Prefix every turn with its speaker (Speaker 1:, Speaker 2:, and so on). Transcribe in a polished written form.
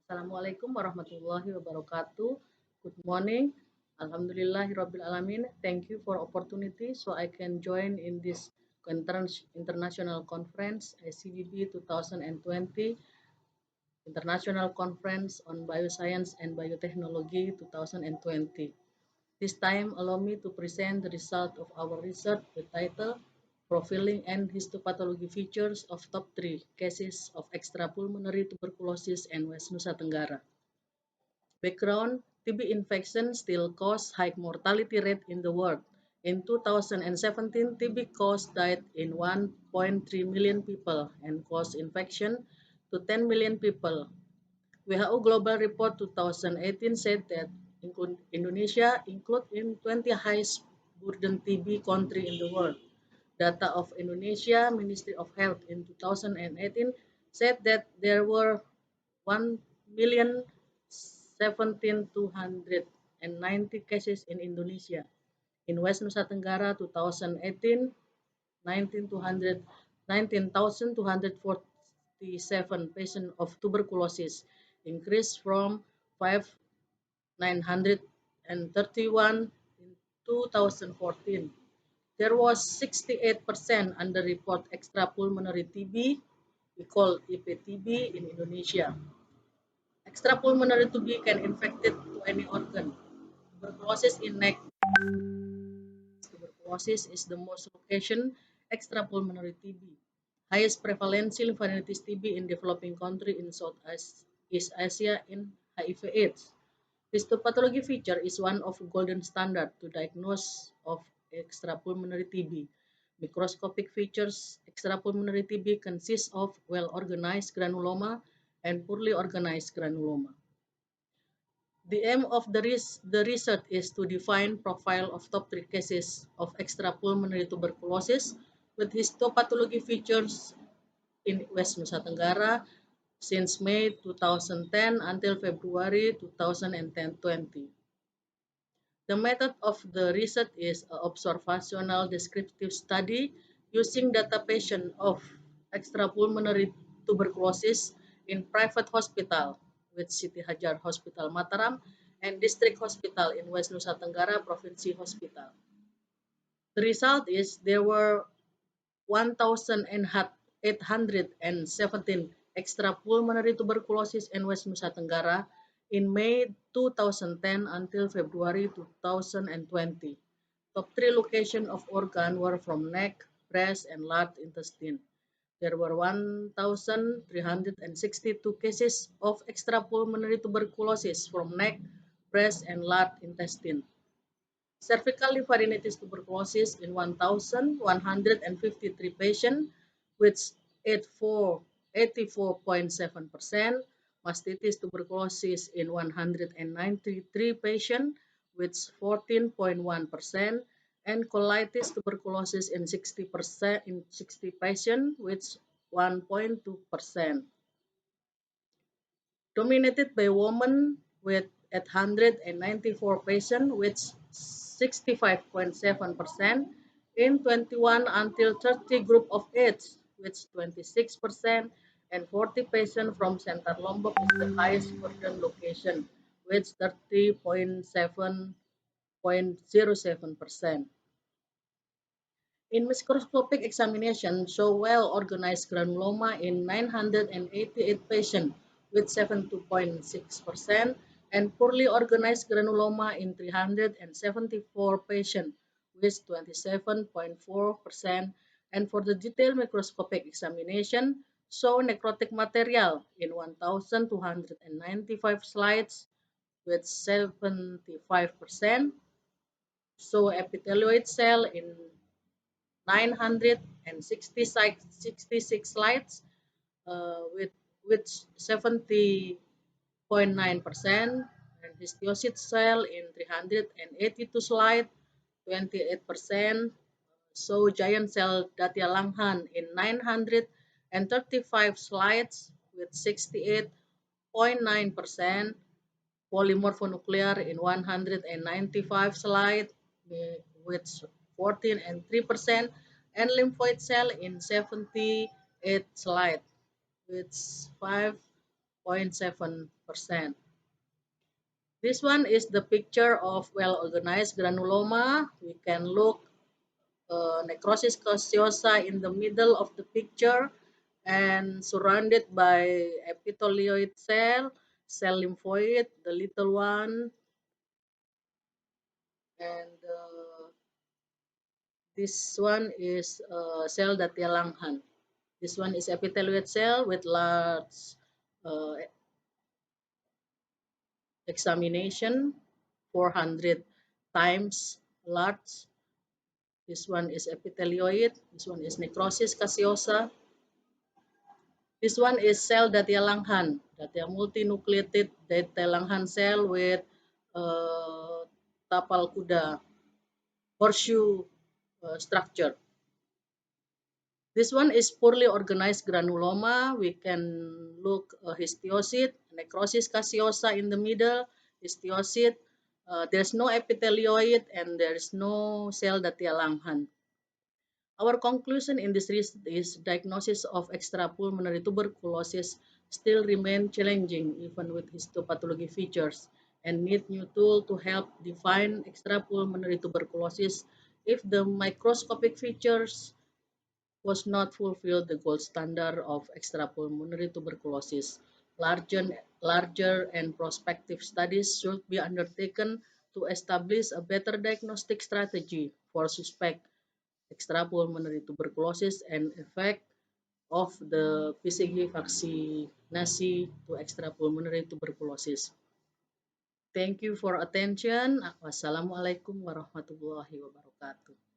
Speaker 1: Assalamualaikum warahmatullahi wabarakatuh. Good morning. Alhamdulillahirabbil alamin. Thank you for opportunity so I can join in this international conference ICBB 2020 International Conference on Bioscience and Biotechnology 2020. This time, allow me to present the result of our research with title Profiling and Histopathology Features of Top 3 Cases of Extrapulmonary Tuberculosis in West Nusa Tenggara. Background: TB infection still cause high mortality rate in the world. In 2017, TB caused died in 1.3 million people and caused infection to 10 million people. WHO Global Report 2018 said that Indonesia include in 20 highest burden TB country in the world. Data of Indonesia Ministry of Health in 2018 said that there were 1,017,290 cases in Indonesia. In West Nusa Tenggara 2018, 19,247 patients of tuberculosis increased from 5,931 in 2014. There was 68% under-report extrapulmonary TB, we call EPTB in Indonesia. Extrapulmonary TB can infect to any organ. Tuberculosis in neck. Tuberculosis is the most location extrapulmonary TB. Highest prevalence lymphadenopathy TB in developing country in Southeast Asia in HIV/AIDS. Histopathology feature is one of golden standard to diagnose of extrapulmonary TB. Microscopic features extrapulmonary TB consist of well-organized granuloma and poorly organized granuloma. The aim of the research is to define profile of top 3 cases of extrapulmonary tuberculosis with histopathology features in West Nusa Tenggara since May 2010 until February 2020. The method of the research is an observational descriptive study using data patient of extrapulmonary tuberculosis in private hospital with Siti Hajar Hospital Mataram and District Hospital in West Nusa Tenggara Provinsi Hospital. The result is there were 1,817 extrapulmonary tuberculosis in West Nusa Tenggara in May 2010 until February 2020. Top 3 location of organ were from neck, breast, and large intestine. There were 1,362 cases of extrapulmonary tuberculosis from neck, breast, and large intestine. Cervical lymphadenitis tuberculosis in 1,153 patients, with 84.7%, mastitis tuberculosis in 193 patients, with 14.1%, and colitis tuberculosis in 60 patients, with 1.2%. Dominated by women with 894 patients, with 65.7%, in 21 until 30 group of age, with 26%, and 40 patients from Center Lombok is the highest burden location, with 30.07%. In microscopic examination, show well-organized granuloma in 988 patients with 72.6% and poorly organized granuloma in 374 patients with 27.4%. And for the detailed microscopic examination, show necrotic material in 1,295 slides with 75%, show epithelioid cell in 966 slides with 70.9%, and histiocyte cell in 382 slides, 28%. So giant cell Datia Langhan in 935 slides with 68.9%, polymorphonuclear in 195 slides with 14.3%, and lymphoid cell in 78 slides with 0.7%. This one is the picture of well-organized granuloma. We can look necrosis caseosa in the middle of the picture and surrounded by epithelioid cell lymphoid, the little one, and this one is cell Datia Langhans. This one is epithelioid cell with large uh, examination, 400 times large. This one is epithelioid. This one is necrosis caseosa. This one is cell Datia Langhans, Datia multinucleated Datia Langhans cell with tapal kuda horseshoe structure. This one is poorly organized granuloma. We can look histiocyte, necrosis caseosa in the middle, histiocyte. There's no epithelioid and there's no cell Datia Langhans. Our conclusion in this research is diagnosis of extrapulmonary tuberculosis still remain challenging even with histopathology features and need new tool to help define extrapulmonary tuberculosis if the microscopic features was not fulfill the gold standard of extrapulmonary tuberculosis. Larger and prospective studies should be undertaken to establish a better diagnostic strategy for suspect extrapulmonary tuberculosis and effect of the PCV vaccination to extrapulmonary tuberculosis. Thank you for attention. Wassalamualaikum warahmatullahi wabarakatuh.